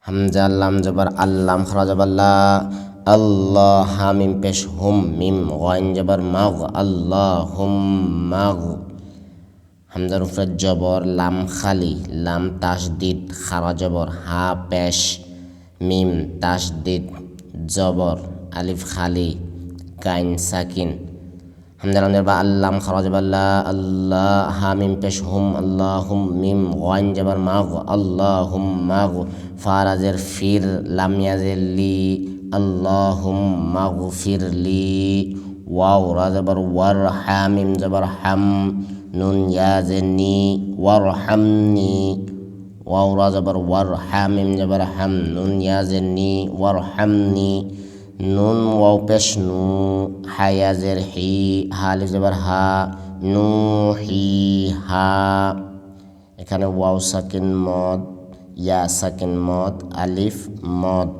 হামজা লাম জবর আল্লাম খরা জবর লা আল্লাহ হা মিম পেশ হুম মিম গইন জবর মাগ আল্লাহুম মাগ হামজার উপরে জবর লাম খালি লাম তাসদিদ খারা জবর হা পেশ মিম তাসদিদ জবর আলিফ খালি কাইন সাকিন হামজা লাম জবর আল্লাম খারা জবর লা আল্লাহ হা মিম পেশ হুম আল্লাহুম মিম গইন জবর মাগ আল্লাহুম মাগ ফারাজের ফির লাম ইয়াজের লি আল্লাহুম মাগফিরলি ওয়াও রা জবর ওয়ার হা মিম জবর হাম নুন ইয়াজের নি ওয়ারহামনি ওয়াও রা জবর ওয়ার হা মিম জবর হাম নুন ইয়াজের নি ওয়ারহামনি নুন ওয়াও পেশ নু হায়াজের হি হালি জবর হা নু হি হা এখানে ওয়াও সাকিন মদ ইয়া সাকিন মদ আলিফ মদ